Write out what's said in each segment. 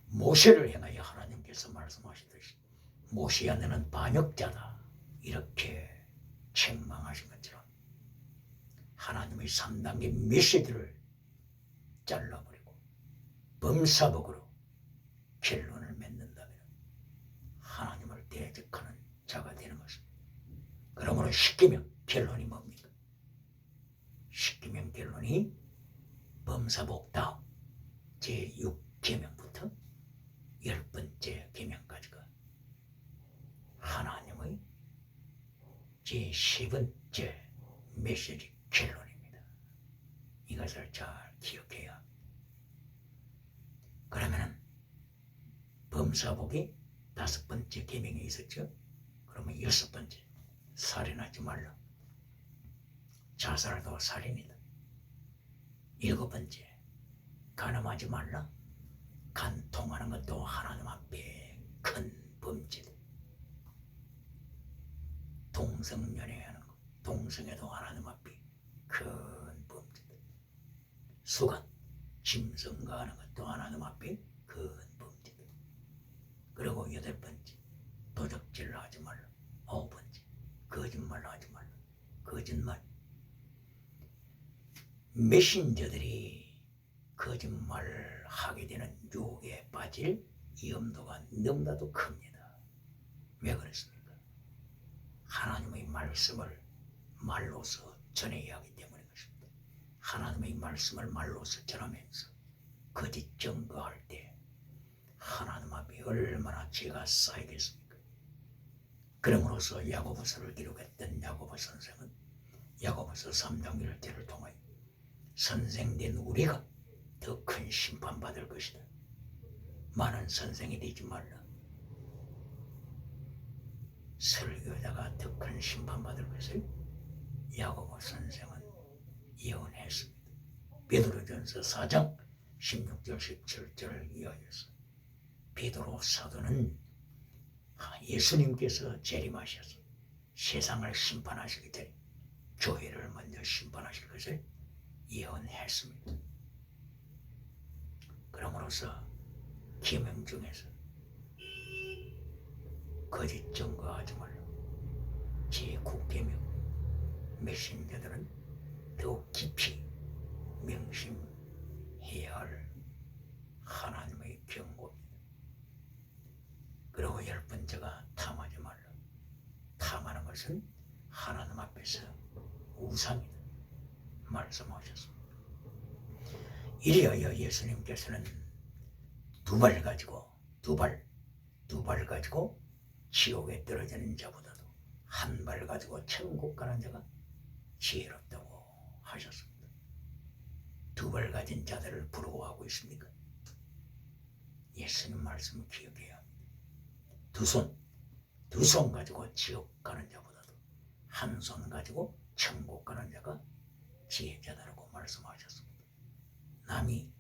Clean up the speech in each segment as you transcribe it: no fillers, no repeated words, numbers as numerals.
모세를 향하여 하나님께서 말씀하시듯이 모세야 너는 반역자다 이렇게 책망하신 것처럼 하나님의 3단계 메시지를 잘라버리고 범사복으로 결론을 맺는다면 하나님을 대적하는 자가 되는 것입니다. 그러므로 십계명 결론이 뭡니까? 십계명 결론이 범사복 다음 제6계명부터 10번째 계명까지가 하나님의 제10번째 메시지 결론입니다. 이것을 잘 기억해야 합니다. 그러면은 범사복이 5번째 계명에 있었죠. 그러면 6번째 살인하지 말라. 자살도 살인이다. 7번째 간음하지 말라. 간통하는 것도 하나님 앞에 큰 범죄다. 동성연애하는 것, 동성애도 하나님 앞에 큰 범죄다. 수간, 짐승가하는 것도 하나님 앞에 큰 범죄다. 그리고 8번째 도적질을 하지 말라. 9번째 거짓말을 하지 말라. 거짓말. 메신저들이 거짓말을 하게 되는 유혹에 빠질 위험도가 너무나도 큽니다. 왜 그렇습니까? 하나님의 말씀을 말로서 전해야 하기 때문인 것입니다. 하나님의 말씀을 말로서 전하면서 거짓 증거할 때 하나님 앞에 얼마나 죄가 쌓이겠습니까? 그러므로서 야고보서를 기록했던 야고보 선생은 야고보서 3장 1절을 통하여 선생된 우리가 더 큰 심판받을 것이다. 많은 선생이 되지 말라. 설교자가 더 큰 심판받을 것을 야고보 선생은 예언했습니다. 베드로전서 4장 16절 17절을 이어해서 베드로 사도는 예수님께서 재림하셔서 세상을 심판하시기 전에 교회를 먼저 심판하실 것을 예언했습니다. 그러므로서 계명 중에서 거짓 증거하지 말라. 제9계명 메신저들은 더욱 깊이 명심해야 할 하나님의 경고입니다. 그리고 10번째가 탐하지 말라. 탐하는 것은 하나님 앞에서 우상이다 말씀하셨습니다. 이리하여 예수님께서는 두 발 가지고 지옥에 떨어지는 자보다도 한 발 가지고 천국 가는 자가 지혜롭다고 하셨습니다. 2발 가진 자들을 부러워하고 있습니까? 예수님 말씀 기억해야 합니다. 두 손 가지고 지옥 가는 자보다도 한 손 가지고 천국 가는 자가 지혜자다라고 말씀하셨습니다. 남이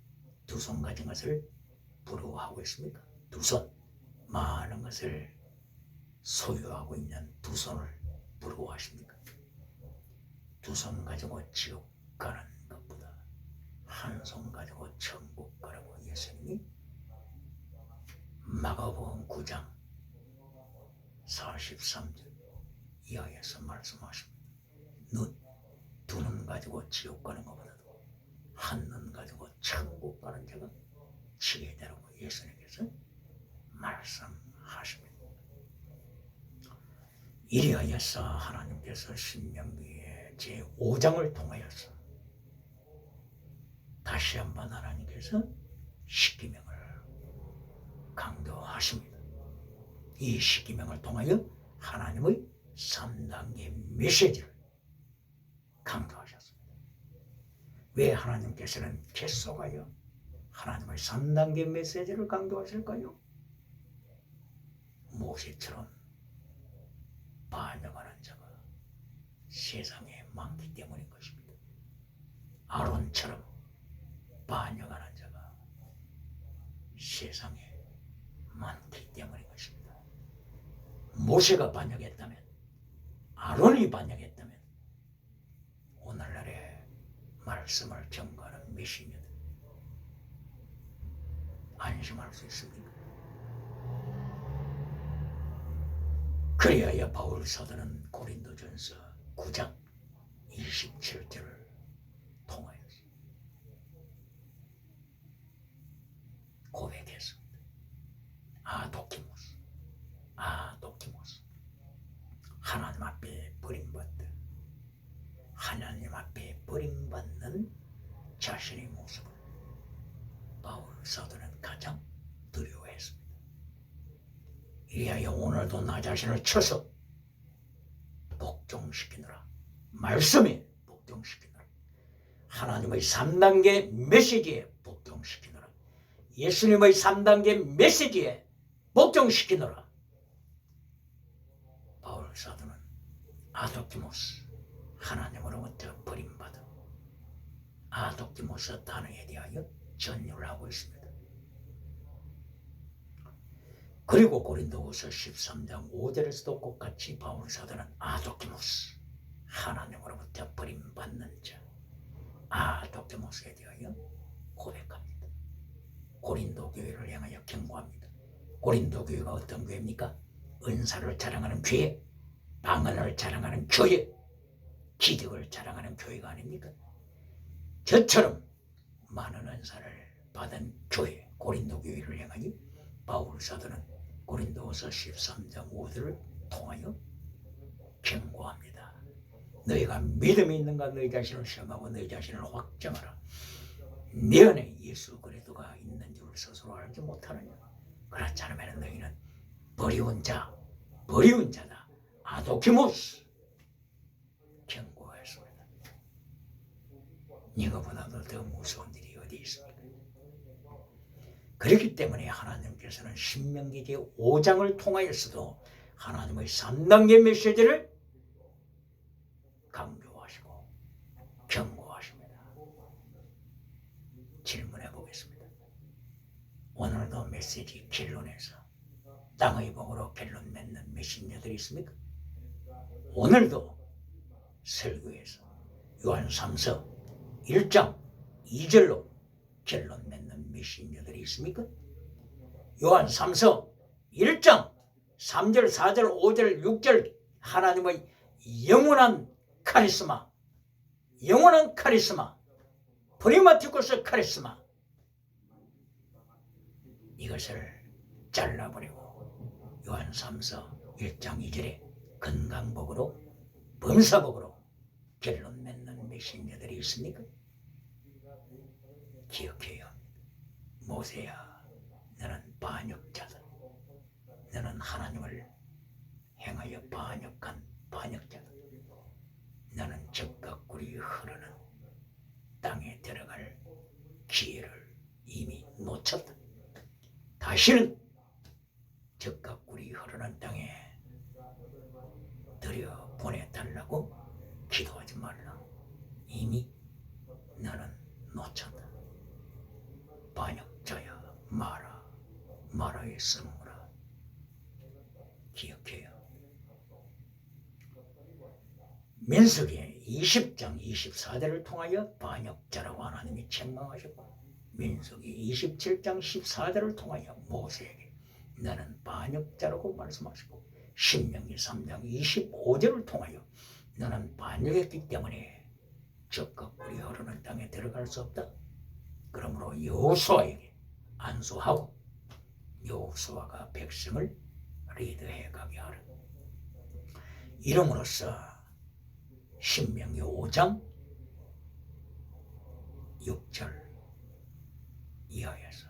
2손 가진 것을 부러워하고 있습니까? 2손, 많은 것을 소유하고 있는 2손을 부러워하십니까? 2손 가지고 지옥 가는 것보다 한 손 가지고 천국 가라고 예수님이 마가복음 9장 43절 이하에서 말씀하십니다. 두 눈 가지고 지옥 가는 것보다도 한 눈 가지고 천국 가는 자가 지혜자라고 예수님께서 말씀하십니다. 이리하여서 하나님께서 신명기의 제5장을 통하여서 다시 한번 하나님께서 십계명을 강조하십니다. 이 십계명을 통하여 하나님의 3단계 메시지를 강조하셨습니다. 왜 하나님께서는 계속하여 하나님의 3단계 메시지를 강조하실까요? 모세처럼 반역하는 자가 세상에 많기 때문인 것입니다. 아론처럼 반역하는 자가 세상에 많기 때문인 것입니다. 모세가 반역했다면, 아론이 반역했다면 오늘날의 말씀을 경고하는 메시저들 안심할 수 있습니까? 그리하여 바울 사도는 고린도전서 9장 27절을 통하여서 고백했습니다. 도키모스, 하나님 앞에 버림받다, 하나님 앞에 버림받는 자신의 모습을 바울 사도는 가장 두려워했습니다. 이리하여 오늘도 나 자신을 쳐서 복종시키느라, 말씀에 복종시키느라, 하나님의 3단계 메시지에 복종시키느라, 예수님의 3단계 메시지에 복종시키느라 바울 사도는 아도키모스, 하나님으로부터 버림받은 아도키모스 단어에 대하여 전율을 하고 있습니다. 그리고 고린도후서 13장 5절에서도 똑같이 바울 사도는 아도키모스, 하나님으로부터 버림받는 자, 아도키모스에 대하여 고백합니다. 고린도 교회를 향하여 경고합니다. 고린도 교회가 어떤 교회입니까? 은사를 자랑하는 교회, 방언을 자랑하는 교회, 기적을 자랑하는 교회가 아닙니까? 저처럼 많은 은사를 받은 교회, 고린도 교회를 향하여 바울 사도는 고린도후서 13장 5절을 통하여 경고합니다. 너희가 믿음이 있는가? 너희 자신을 시험하고 너희 자신을 확정하라. 네 안에 예수 그리스도가 있는 줄 스스로 알지 못하느냐? 그렇지 않으면 너희는 버리운 자다. 아도키모스 경고했습니다. 이거보다도 더 무서운 일이 어디 있습니까? 그렇기 때문에 하나님께서는 신명기 제5장을 통하여서도 하나님의 3단계 메시지를 강조하시고 경고하십니다. 질문해 보겠습니다. 오늘도 메시지 결론에서 땅의 복으로 결론 맺는 메신저들이 있습니까? 오늘도 설교에서 요한 3서 1장 2절로 결론 맺는 메신저들이 있습니까? 요한 3서 1장 3절, 4절, 5절, 6절 하나님의 영원한 카리스마, 프리마티코스 카리스마, 이것을 잘라버리고 요한 3서 1장 2절에 건강복으로, 범사복으로 결론 맺는 메신저들이 있습니까? 기억해요. 모세야, 너는 반역자다. 너는 하나님을 행하여 반역한 반역자다. 너는 적과 꿀이 흐르는 땅에 들어갈 기회를 이미 놓쳤다. 다시는 적과 꿀이 흐르는 땅에 들여보내달라고 기도하지 말라. 이미 너는 놓쳤다. 반역자야, 마라의 성무라. 기억해요. 민수기 20장 24절을 통하여 반역자라고 하나님이 책망하셨고, 민수기 27장 14절을 통하여 모세에게 너는 반역자라고 말씀하시고, 신명기 3장 25절을 통하여 너는 반역했기 때문에 적과 꿀이 흐르는 땅에 들어갈 수 없다. 그러므로 여호수아에게 안수하고 여호수아가 백성을 리드해 가게 하라. 이름으로써 신명기 5장 6절 이하에서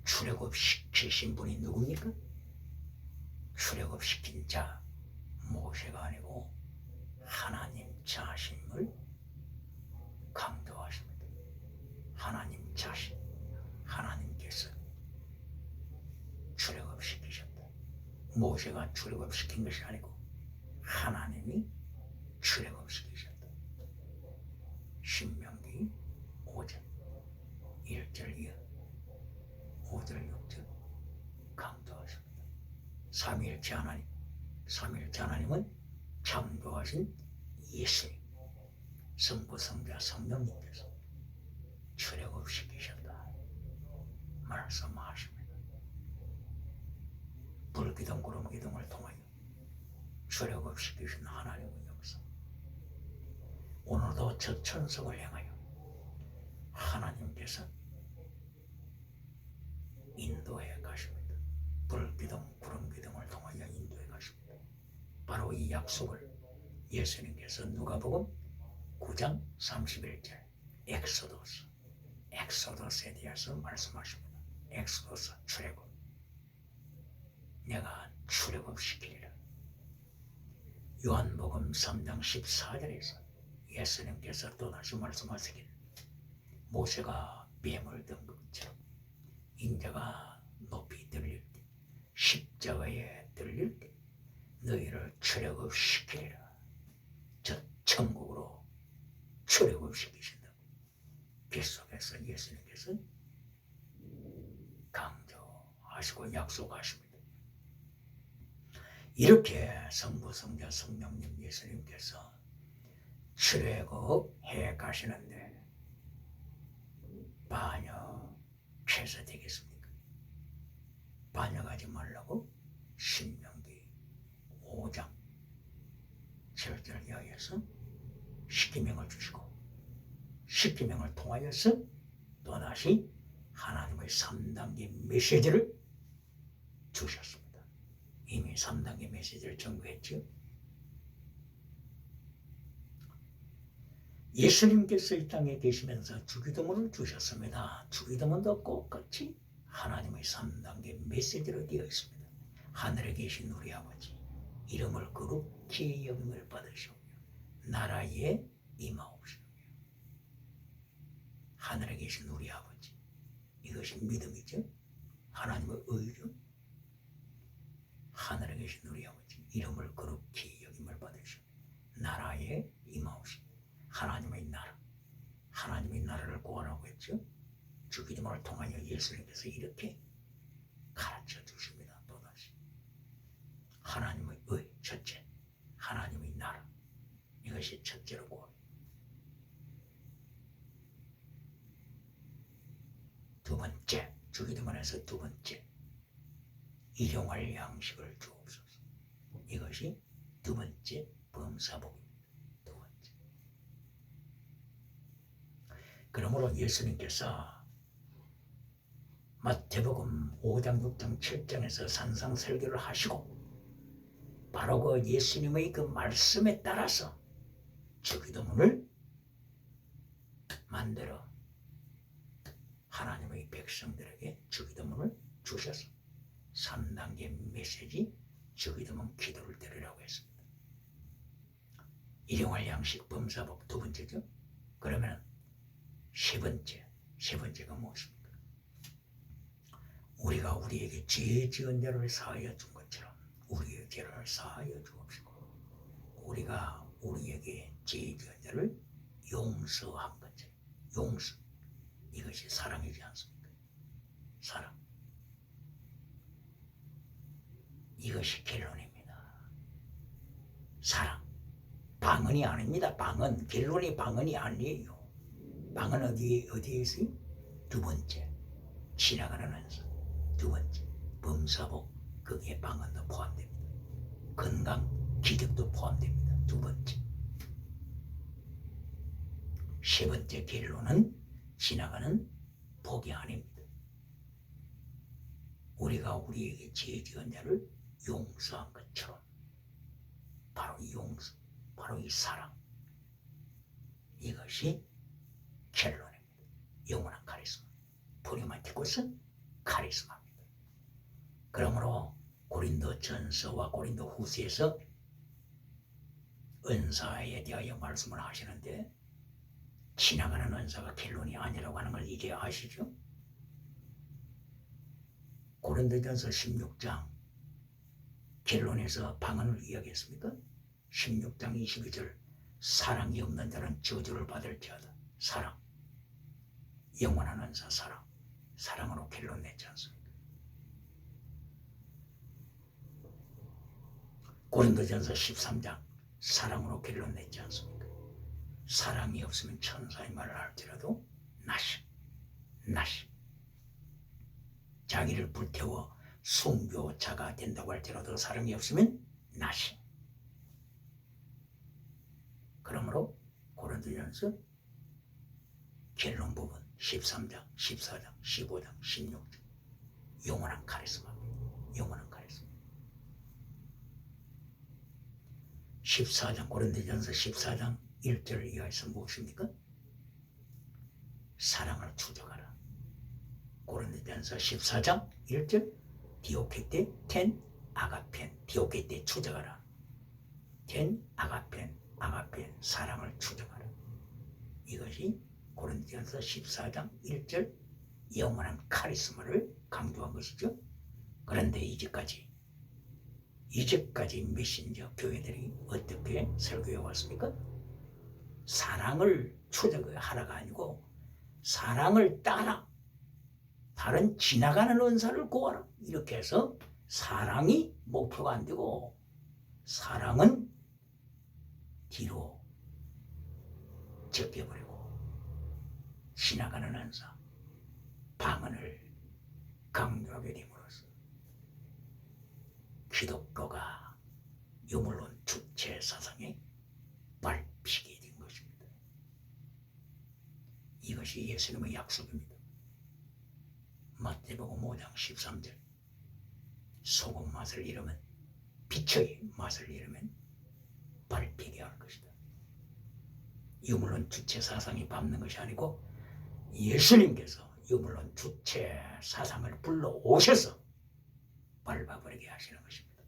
출애굽시키신 분이 누굽니까? 출애굽시킨 자 모세가 아니고 하나님 자신을 강조하십니다. 하나님 자신, 하나님께서 출애굽시키셨다. 모세가 출애굽시킨 것이 아니고 하나님이 출애굽시키셨다. 신명기 5장 1절 이하 5절 6절 강조하십니다. 삼위일체 하나님은 창조하신 예수님, 성부, 성자, 성령님께서 출애굽시키셨다. 말씀하십니다. 불기둥 구름기둥을 통하여 출애굽시키신 하나님의 역사, 오늘도 저 천석을 향하여 하나님께서 인도해 가십니다. 불기둥 구름기둥을 통하여 인도해 가십니다. 바로 이 약속을 예수님께서 누가복음 9장 31절 엑소더스에 대해서 말씀하십니다. 엑소더스 출애굽, 내가 출애굽시키리라. 요한복음 3장 14절에서 예수님께서 또다시 말씀하시길, 모세가 뱀을 든 것처럼 인자가 높이 들릴 때, 십자가에 들릴 때 너희를 출애굽시키리라. 저 천국으로 출애굽시키신다고 계속해서 예수님께서 강조하시고 약속하십니다. 이렇게 성부, 성자, 성령님 예수님께서 출애굽해 가시는데 반역해서 되겠습니까? 반역하지 말라고 신명기 5장 7절 이하에서 십계명을 주시고, 십계명을 통하여서 또다시 하나님의 3단계 메시지를 주셨습니다. 이미 3단계 메시지를 전거했죠. 예수님께서 이 땅에 계시면서 주기도문을 주셨습니다. 주기도문도 똑같이 하나님의 3단계 메시지로 되어 있습니다. 하늘에 계신 우리 아버지, 이름을 거룩히 여김을 받으시오며 나라에 임하옵시오며. 하늘에 계신 우리 아버지, 이것이 믿음이죠. 하나님의 의죠. 하늘에 계신 우리 아버지, 이름을 거룩히 여김을 받으시오며 나라에 임하옵시오며. 하나님의 나라, 하나님의 나라를 구하라고 했죠. 주기도문을 통하여 예수님께서 이렇게 가르쳐 주십니다. 또다시 하나님의 의, 첫째 하나님의 나라, 이것이 첫째로 구합니다. 두 번째, 주기도문에서 두 번째, 일용할 양식을 주옵소서. 이것이 두 번째 범사복입니다. 두 번째. 그러므로 예수님께서 마태복음 5장, 6장, 7장에서 산상설교를 하시고 바로 그 예수님의 그 말씀에 따라서 주기도문을 만들어 하나님의 백성들에게 주기도문을 주셔서 3단계 메시지 주기도문 기도를 드리라고 했습니다. 일용할 양식 범사복 두 번째죠. 그러면 세 번째가 무엇입니까? 우리가 우리에게 죄 지은 자를 사하여 준 것처럼 우리의 죄를 사하여 주옵시고, 우리가 우리에게 죄 지은 자를 용서한 것처럼. 용서, 이것이 사랑이지 않습니까? 사랑, 이것이 결론입니다. 사랑, 방언이 아닙니다. 방언, 결론이 방언이 아니에요. 방언 어디에 있어요? 두 번째, 지나가는 원수. 두 번째, 범사복, 거기에 방언도 포함됩니다. 건강, 기력도 포함됩니다. 두 번째. 세 번째 결론은 지나가는 복이 아닙니다. 우리가 우리에게 죄 지은 자를 용서한 것처럼, 바로 이 용서, 바로 이 사랑, 이것이 결론입니다. 영원한 카리스마, 프리마티코스 카리스마입니다. 그러므로 고린도전서와 고린도후서에서 은사에 대하여 말씀을 하시는데, 지나가는 은사가 결론이 아니라고 하는 걸 이제 아시죠? 고린도전서 16장 결론에서 방언을 이야기했습니까? 16장 22절, 사랑이 없는 자는 저주를 받을지어다. 사랑, 영원한 은사 사랑, 사랑으로 결론 냈지 않습니까? 고린도전서 13장 사랑으로 결론 냈지 않습니까? 사랑이 없으면 천사의 말을 할지라도 나시. 자기를 불태워 순교자가 된다고 할지라도 사랑이 없으면 나시. 그러므로 고린도전서 결론 부분 13장, 14장, 15장, 16장 영원한 카리스마, 영원한 카리스마. 14장 고린도전서 14장 1절 이하에서 무엇입니까? 사랑을 추적하라. 고린도전서 14장 1절 디오케테 텐 아가펜, 디오케테 추적하라. 텐 아가펜, 아가펜 사랑을 추적하라. 이것이 고린도전서 14장 1절 영원한 카리스마를 강조한 것이죠. 그런데 이제까지 메신저 교회들이 어떻게 설교해 왔습니까? 사랑을 추적하라가 아니고 사랑을 따라 다른 지나가는 은사를 구하라. 이렇게 해서 사랑이 목표가 안 되고 사랑은 뒤로 제껴버리고 지나가는 은사, 방언을 강조하게 됨으로써 기독교가 유물론 주체 사상에 밟히게 된 것입니다. 이것이 예수님의 약속입니다. 마태복음 5장 13절 소금 맛을 잃으면 빛의 맛을 잃으면 밟히게 할 것이다. 유물론 주체 사상이 밟는 것이 아니고 예수님께서 유물론 주체 사상을 불러오셔서 밟아버리게 하시는 것입니다.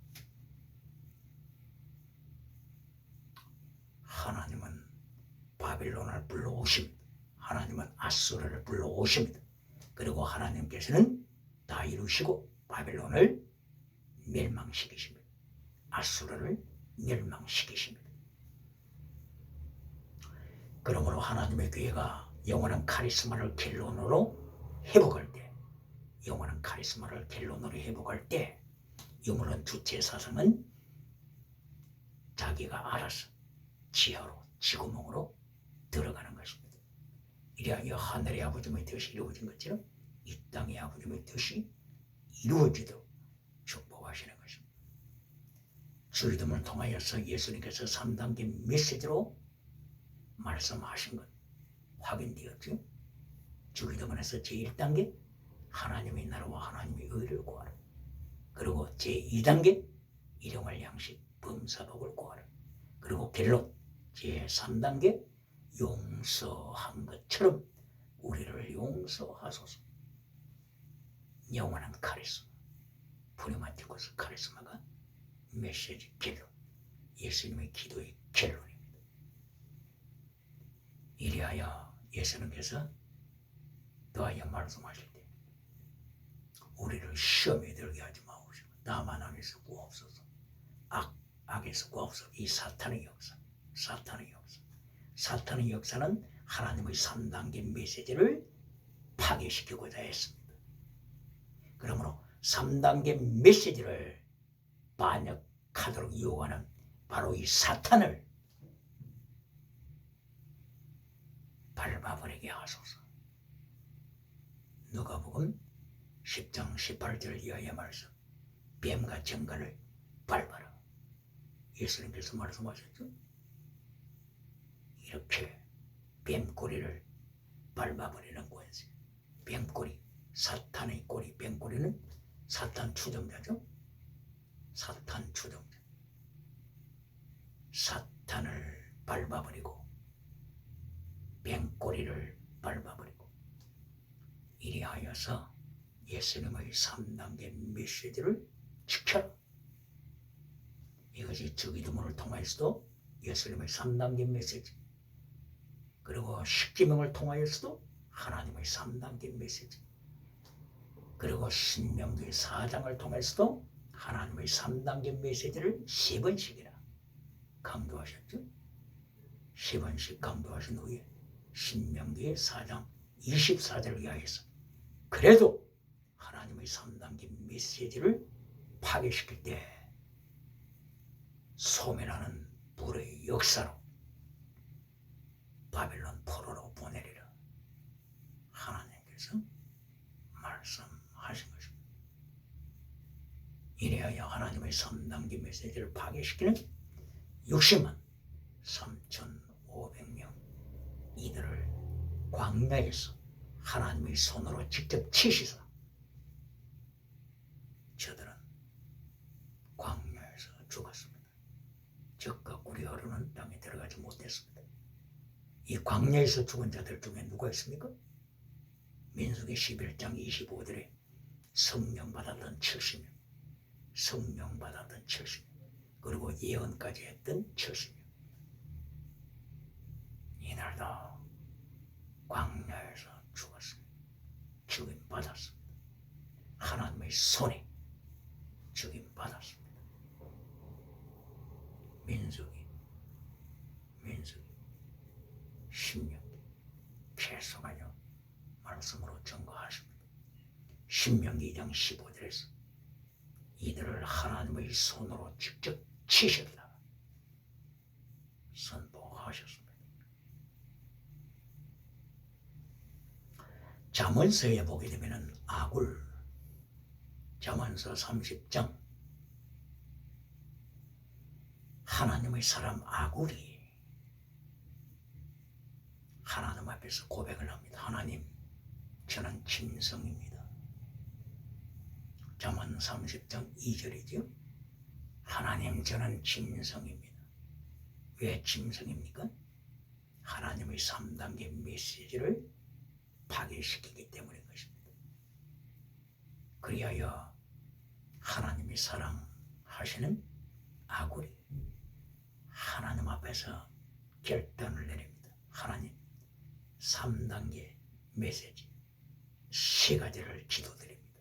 하나님은 바빌론을 불러오십니다. 하나님은 아수르를 불러오십니다. 그리고 하나님께서는 다 이루시고 바빌론을 멸망시키십니다. 아수르를 멸망시키십니다. 그러므로 하나님의 교회가 영원한 카리스마를 결론으로 회복할 때, 영원한 카리스마를 결론으로 회복할 때 유물론 주체 사상은 자기가 알아서 지하로 지구멍으로 들어가는 것입니다. 이래야 하늘의 아버지의 뜻이 이루어진 것처럼 이 땅의 아버지의 뜻이 이루어지도록 축복하시는 것입니다. 주기도문을 통하여서 예수님께서 3단계 메시지로 말씀하신 것 확인되었죠. 주기도문에서 제1단계 하나님의 나라와 하나님의 의를 구하라. 그리고 제2단계 일용할 양식 범사복을 구하라. 그리고 결론 제3단계 용서한 것처럼 우리를 용서하소서. 영원한 카리스마 프리마티코스 카리스마가 메시지 결론, 예수님의 기도의 결론입니다. 이리하여 예수님께서 더하여 말씀하실 때 우리를 시험에 들게 하지 마옵시고 다만 악에서 구하옵소서. 악에서 구하옵소서. 이 사탄의 역사는 하나님의 3단계 메시지를 파괴시키고자 했습니다. 그러므로 3단계 메시지를 반역하도록 유혹하는 바로 이 사탄을 밟아버리게 하소서. 누가복음 10장 18절 이하의 말씀 뱀과 정갈을 밟아라. 예수님께서 말씀하셨죠. 이렇게 뱀꼬리를 밟아버리는 권세. 뱀꼬리, 사탄의 꼬리, 뱀꼬리는 사탄 추종자죠. 사탄 추종자. 사탄을 밟아버리고 뱀꼬리를 밟아버리고 이리하여서 예수님의 3단계 메시지를 지켜라. 이것이 주기도문을 통하여서도 예수님의 3단계 메시지, 그리고 십계명을 통하여서도 하나님의 3단계 메시지, 그리고 신명기 4장을 통해서도 하나님의 3단계 메시지를 3번씩이나 강조하셨죠. 3번씩 강조하신 후에 신명기 4장 24절 이하에서 그래도 하나님의 3단계 메시지를 파괴시킬 때 소멸하는 불의 역사로 바빌론 포로로 보내리라 하나님께서 말씀하신 것입니다. 이래야 하나님의 3단계 메시지를 파괴시키는 60만 3,500명 이들을 광야에서 하나님의 손으로 직접 치시사 저들은 광야에서 죽었습니다. 적과 꿀이 흐르는 땅에 들어가지 못했습니다. 이 광야에서 죽은 자들 중에 누가 있습니까? 민수기 11장 25절에 성령 받았던 70명, 성령 받았던 70명, 그리고 예언까지 했던 70명. 이날도 광야에서 죽었습니다. 죽임 받았습니다. 하나님의 손에 죽임 받았습니다. 민수기, 신명기 계속하여 말씀으로 증거하십니다. 신명기 2장 15절에서 이들을 하나님의 손으로 직접 치셨다 선포하셨습니다. 잠언서에 보게 되면 아굴, 잠언서 30장 하나님의 사람 아굴이 하나님 앞에서 고백을 합니다. 하나님, 저는 짐승입니다. 잠언 30장 2절이죠. 하나님, 저는 짐승입니다. 왜 짐승입니까? 하나님의 3단계 메시지를 파괴시키기 때문인 것입니다. 그리하여 하나님이 사랑하시는 아굴이 하나님 앞에서 결단을 내립니다. 하나님, 3단계 메시지 3가지를 기도드립니다.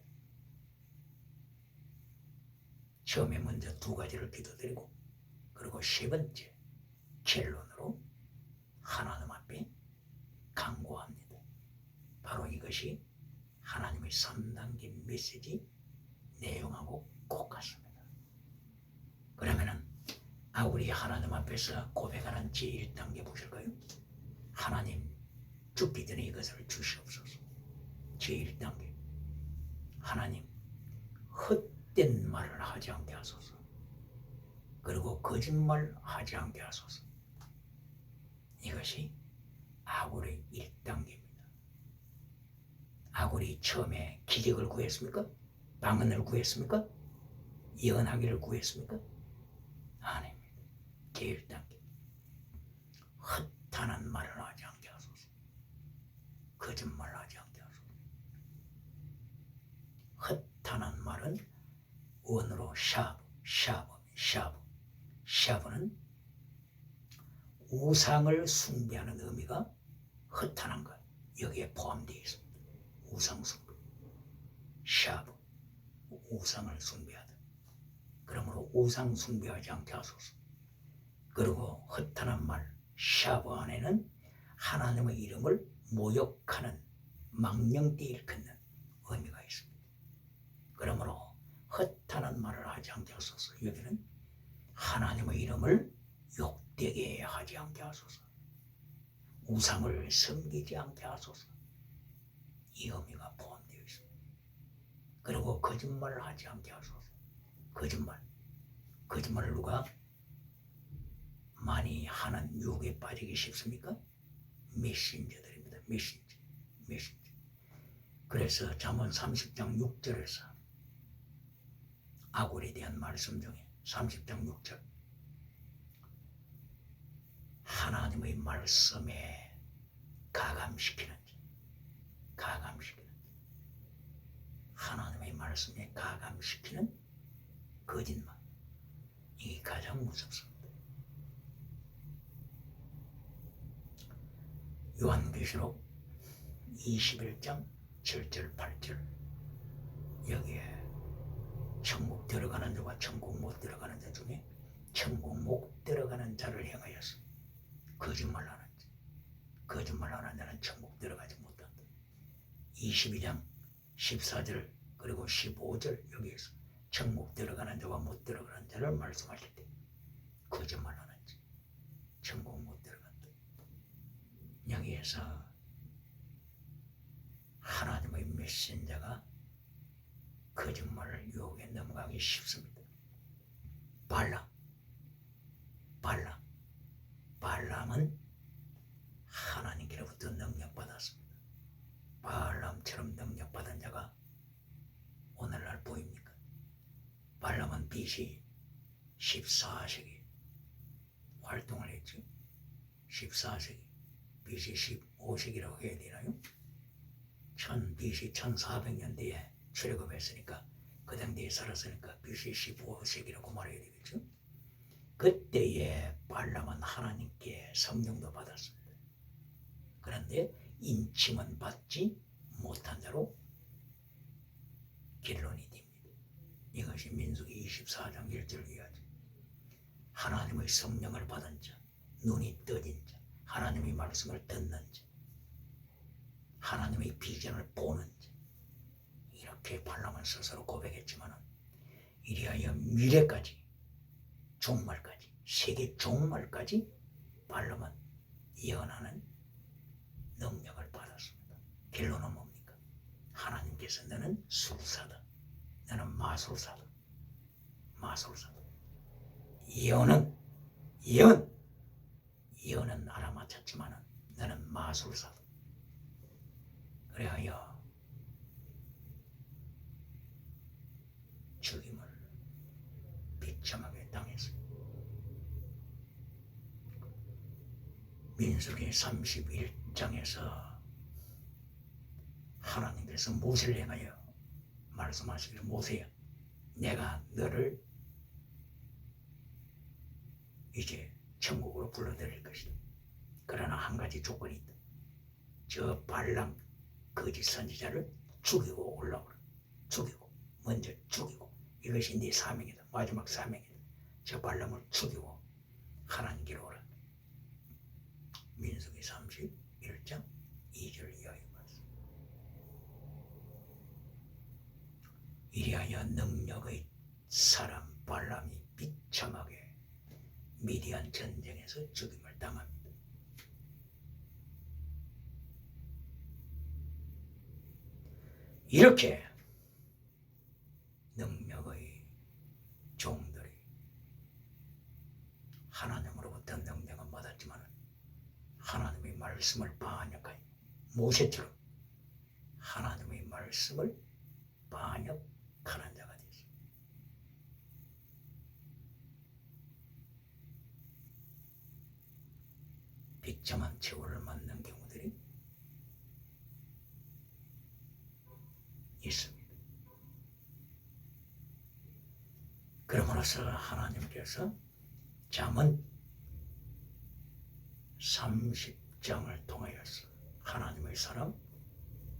처음에 먼저 2가지를 기도드리고, 그리고 3번째 결론으로 하나님 앞에 간구합니다. 바로 이것이 하나님의 3단계 메시지 내용하고 꼭 같습니다. 그러면은 아굴이 하나님 앞에서 고백하는 제1단계 보실까요? 하나님, 죽기 전에 이것을 주시옵소서. 제1단계, 하나님, 헛된 말을 하지 않게 하소서. 그리고 거짓말 하지 않게 하소서. 이것이 아굴의 1단계입니다. 아굴이 처음에 기적을 구했습니까? 방언을 구했습니까? 예언하기를 구했습니까? 아닙니다. 제1단계, 헛하는 말을 하지 않게 하소서. 거짓말 하지 않게 하소서. 헛하는 말은 원어로 샤브는 우상을 숭배하는 의미가 헛하는 것, 여기에 포함되어 있습니다. 우상 숭배, 샤브, 우상을 숭배하다. 그러므로 우상 숭배하지 않게 하소서. 그리고 헛하는 말, 샤브 안에는 하나님의 이름을 모욕하는, 망령되이 일컫는 의미가 있습니다. 그러므로 헛하는 말을 하지 않게 하소서. 여기는 하나님의 이름을 욕되게 하지 않게 하소서. 우상을 섬기지 않게 하소서. 이 의미가 포함되어 있습니다. 그리고 거짓말을 하지 않게 하소서. 거짓말을 누가 많이 하는 유혹에 빠지기 쉽습니까? 메신저들입니다. 메신저. 그래서 잠언 30장 6절에서 아굴에 대한 말씀 중에 30장 6절, 하나님의 말씀에 가감시키는 하나님의 말씀에 가감시키는 거짓말, 이게 가장 무섭습니다. 요한계시록 21장 7절 8절, 여기에 천국 들어가는 자와 천국 못 들어가는 자 중에 천국 못 들어가는 자를 향하여서 거짓말하는 자는 천국 들어가지 못한다. 22장 14절 그리고 15절, 여기에서 천국 들어가는 자와 못 들어가는 자를 말씀하실 때 거짓말하는 자, 천국 못 들어간다. 여기에서 하나님의 메신저가 거짓말을 유혹에 넘어가기 쉽습니다. 발람은 하나님께로부터 능력받았습니다. 발람처럼 능력받은 자가 오늘날 보입니까? 발람은 BC 14세기 활동을 했죠. 14세기, BC 15세기라고 해야 되나요? BC 1400년대에 출애굽했으니까 그 당대에 살았으니까 BC 15세기라고 말해야 되겠죠. 그때에 발람은 하나님께 성령도 받았습니다. 그런데 인침은 받지 못한 자로 결론이 됩니다. 이것이 민수기 24장 1절 이하죠. 하나님의 성령을 받은 자, 눈이 떠진 자, 하나님의 말씀을 듣는 자, 하나님의 비전을 보는 자, 이렇게 발람은 스스로 고백했지만 이리하여 미래까지, 종말까지, 세계 종말까지 발람은 예언하는 능력을 받았습니다. 결론은 뭡니까? 하나님께서 너는 술사다, 너는 마술사다. 예언은 알아맞혔지만 너는 마술사다. 그래야 죽임을 비참하게 당했습니다. 민수기 31장에서 하나님께서 모세를 향하여 말씀하시기를, 모세야, 내가 너를 이제 천국으로 불러들일 것이다. 그러나 한 가지 조건이 있다. 저 발람 거짓 선지자를 죽이고 올라오라. 먼저 죽이고. 이것이 네 사명이다. 마지막 사명이다. 저 발람을 죽이고 하나님께로 오라. 민수기 31장 2절 이하의 말씀. 이리하여 능력의 사람 발람이 비참하게 미디안 전쟁에서 죽임을 당합니다. 이렇게 능력의 종들이 하나님으로부터 능력은 받았지만 하나님의 말씀을 반역하여 모세처럼 하나님의 말씀을 반역하는 자가 되었습니다. 비참한 처우를 맞는 경우들이 있습니다. 그러므로서 하나님께서 잠언 30장을 통하여서 하나님의 사람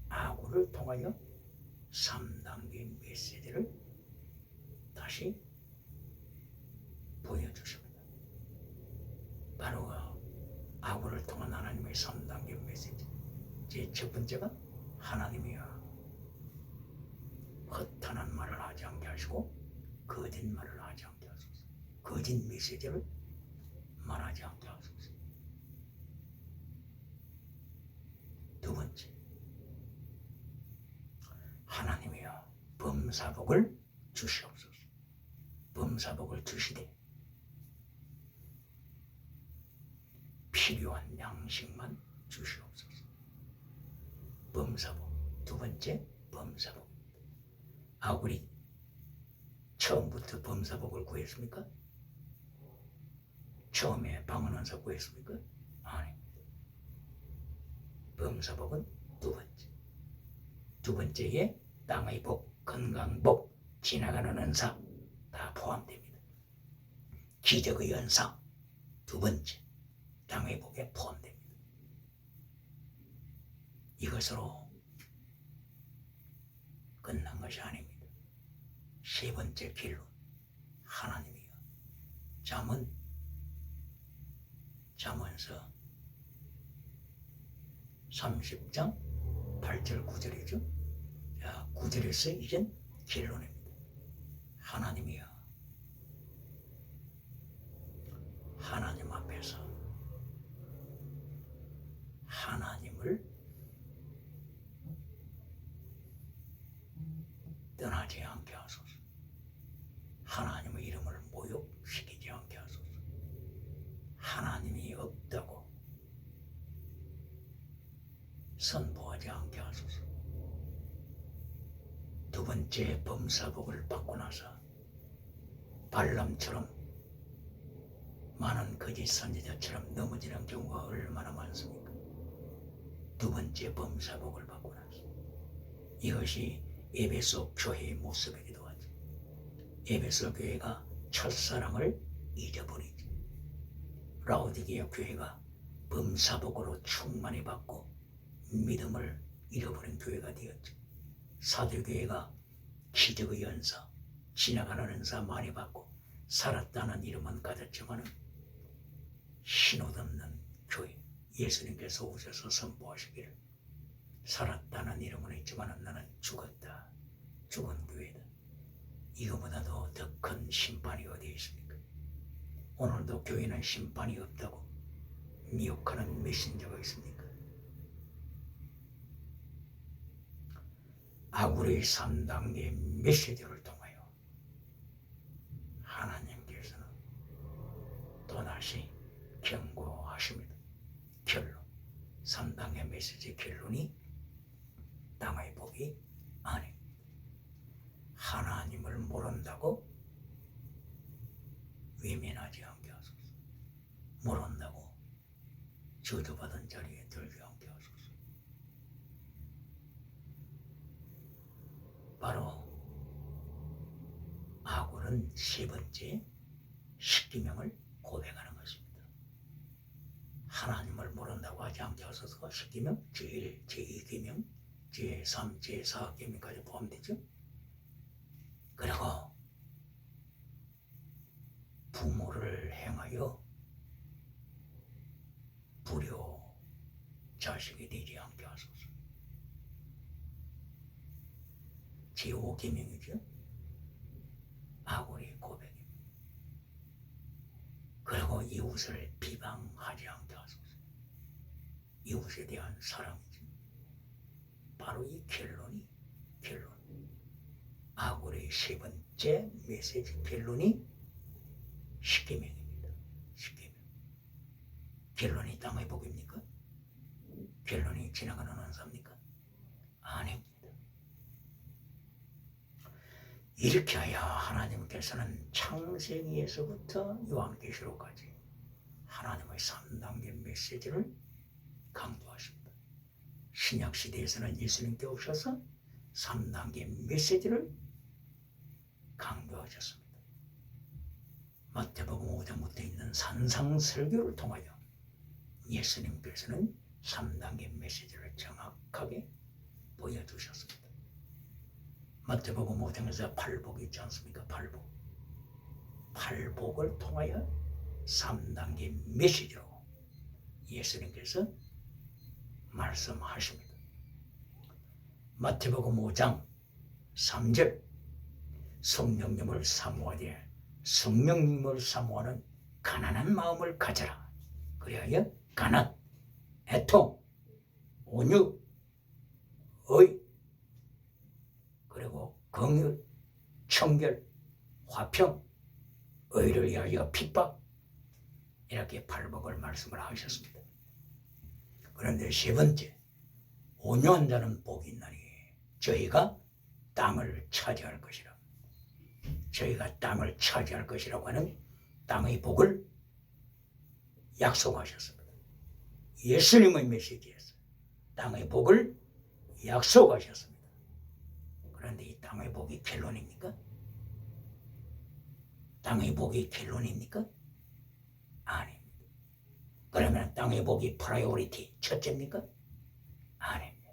아구를 통하여 3단계 메시지를 다시 보여주십니다. 바로 아구를 통한 하나님의 3단계 메시지. 제 첫 번째가, 하나님이여 허탄한 말을 하지 않게 하시고 거짓말을 하지 않게 하소서. 거짓 메시지를 말하지 않게 하소서. 두 번째, 하나님이여 범사복을 주시옵소서. 범사복을 주시되 필요한 양식만 주시옵소서. 범사복. 두 번째, 범사복. 아굴이 처음부터 범사복을 구했습니까? 처음에 방언원사 구했습니까? 아닙니다. 범사복은 두 번째. 두 번째에 땅의 복, 건강복, 지나가는 은사 다 포함됩니다. 기적의 연상 두 번째, 땅의 복에 포함됩니다. 이것으로 끝난 것이 아닙니다. 세 번째 결론, 하나님이여 잠언서 30장 8절 9절이죠. 자, 9절에서 이젠 결론입니다. 하나님이여 하나님 앞에서 하나님을 떠나지 않게 하소서. 하나님의 이름을 모욕시키지 않게 하소서. 하나님이 없다고 선포하지 않게 하소서. 두 번째 범사복을 받고 나서 발람처럼 많은 거짓 선지자처럼 넘어지는 경우가 얼마나 많습니까? 두 번째 범사복을 받고 나서 이것이 에베소 교회의 모습이기도 하죠. 에베소 교회가 첫사랑을 잊어버리죠. 라오디게아 교회가 범사복으로 충만히 받고 믿음을 잃어버린 교회가 되었죠. 사도교회가 기적의 연사, 지나가는 은사 많이 받고 살았다는 이름은 가졌지만 신옷 없는 교회, 예수님께서 오셔서 선포하시기를 살았다는 이름은 있지만 나는 죽었다, 죽은 교회다. 이거보다도 더 큰 심판이 어디에 있습니까? 오늘도 교회는 심판이 없다고 미혹하는 메신저가 있습니까? 아굴의 3단계 메시지를 통하여 하나님께서는 또다시 경고하십니다. 결론, 3단계 메시지 결론이 땅의 복이 아닙니다. 하나님을 모른다고 외면하지 않게 하소서. 모른다고 저주받은 자리에 들지 않게 하소서. 바로 아굴은 세 번째 십계명을 고백하는 것입니다. 하나님을 모른다고 하지 않게 하소서. 십계명 제1, 제2계명, 제3, 제4계명까지 포함되죠. 그리고 부모를 행하여 불효 자식이 되지 않게 하소서. 제5계명이죠. 아굴의 고백입니다. 그리고 이웃을 비방하지 않게 하소서. 이웃에 대한 사랑이죠. 바로 이 결론. 아굴의 세 번째 메시지 결론이 십계명입니다. 십계명. 결론이 땅의 복입니까? 결론이 지나가는 은사입니까? 아닙니다. 이렇게 하여 하나님께서는 창세기에서부터 요한계시록까지 하나님의 3단계 메시지를 강조하십니다. 신약시대에서는 예수님께 오셔서 3단계 메시지를 강조하셨습니다. 마태복음 5장부터 있는 산상설교를 통하여 예수님께서는 3단계 메시지를 정확하게 보여주셨습니다. 마태복음 5장에서 팔복이 있지 않습니까? 팔복을 통하여 3단계 메시지로 예수님께서 말씀하십니다. 마태복음 5장 3절 성령님을 사모하되 성령님을 사모하는 가난한 마음을 가져라. 그리하여 가난, 애통, 온유, 의, 그리고 긍휼, 청결, 화평, 의를 위하여 핍박, 이렇게 팔복을 말씀을 하셨습니다. 그런데 세 번째, 온유한 자는 복이 있나니 저희가 땅을 차지할 것이라. 저희가 땅을 차지할 것이라고 하는 땅의 복을 약속하셨습니다. 예수님의 메시지에서 땅의 복을 약속하셨습니다. 그런데 이 땅의 복이 결론입니까? 땅의 복이 결론입니까? 아닙니다. 그러면 땅의 복이 프라이오리티 첫째입니까? 아닙니다.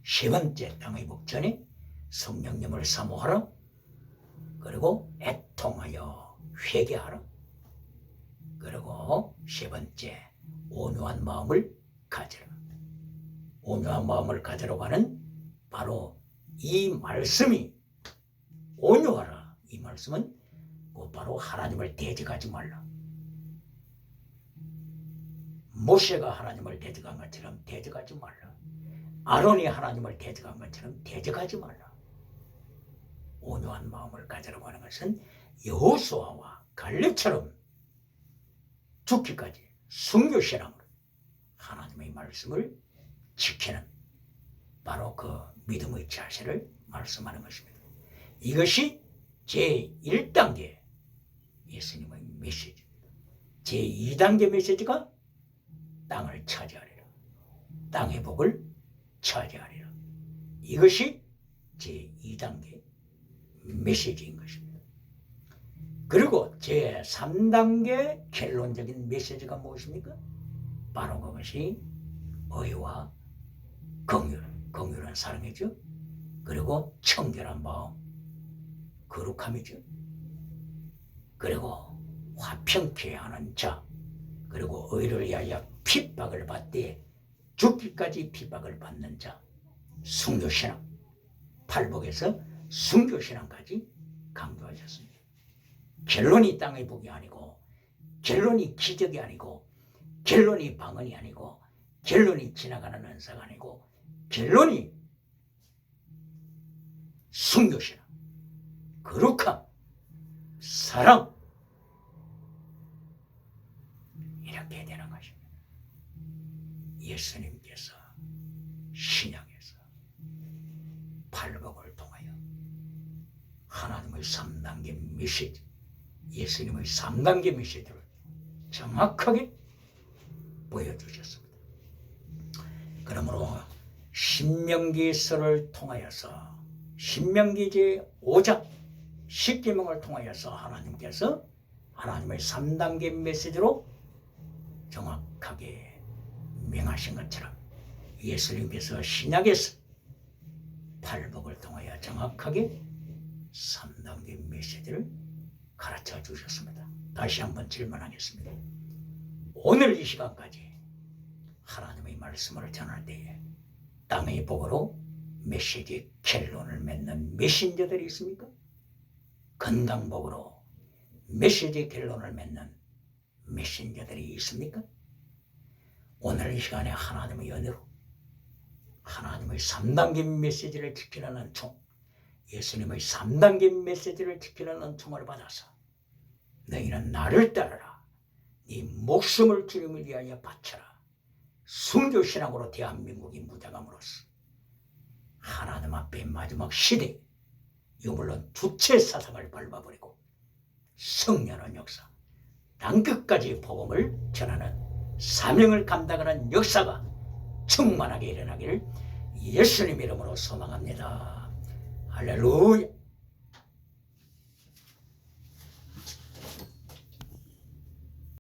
세 번째 땅의 복 전에 성령님을 사모하라. 그리고 애통하여 회개하라. 그리고 세 번째 온유한 마음을 가져라. 온유한 마음을 가져라고 하는 바로 이 말씀이 온유하라. 이 말씀은 곧바로 하나님을 대적하지 말라. 모세가 하나님을 대적한 것처럼 대적하지 말라. 아론이 하나님을 대적한 것처럼 대적하지 말라. 온유한 마음을 가지라고 하는 것은 여호수아와 갈렙처럼 죽기까지 순교신앙으로 하나님의 말씀을 지키는 바로 그 믿음의 자세를 말씀하는 것입니다. 이것이 제1단계 예수님의 메시지입니다. 제2단계 메시지가 땅을 차지하리라. 땅의 복을 차지하리라. 이것이 제2단계 메시지인 것입니다. 그리고 제3단계 결론적인 메시지가 무엇입니까? 바로 그것이 의와 긍휼은 사랑이죠. 그리고 청결한 마음, 거룩함이죠. 그리고 화평케 하는 자, 그리고 의를 위하여 핍박을 받되 죽기까지 핍박을 받는 자, 순교신앙, 팔복에서 순교신앙까지 강조하셨습니다. 결론이 땅의 복이 아니고, 결론이 기적이 아니고, 결론이 방언이 아니고, 결론이 지나가는 은사가 아니고, 결론이 순교신앙, 거룩함, 사랑, 이렇게 되는 것입니다. 예수님께서 신약에서 팔복을 통하여 하나님의 3단계 메시지, 예수님의 3단계 메시지를 정확하게 보여주셨습니다. 그러므로 신명기서를 통하여서 신명기 제5장 10계명을 통하여서 하나님께서 하나님의 3단계 메시지로 정확하게 명하신 것처럼 예수님께서 신약에서 팔복을 통하여 정확하게 3단계 메시지를 가르쳐 주셨습니다. 다시 한번 질문하겠습니다. 오늘 이 시간까지 하나님의 말씀을 전할 때에 땅의 복으로 메시지 결론을 맺는 메신저들이 있습니까? 건강복으로 메시지 결론을 맺는 메신저들이 있습니까? 오늘 이 시간에 하나님의 은혜로 하나님의 3단계 메시지를 지키는 은총, 예수님의 3단계 메시지를 지키는 은총을 받아서 너희는 나를 따르라, 네 목숨을 주님을 위하여 바쳐라, 순교신앙으로 대한민국이 무장함으로써 하나님 앞에 마지막 시대, 이거 물론 주체 사상을 밟아버리고 성령의 역사, 땅끝까지 복음을 전하는 사명을 감당하는 역사가 충만하게 일어나기를 예수님 이름으로 소망합니다. 할렐루야.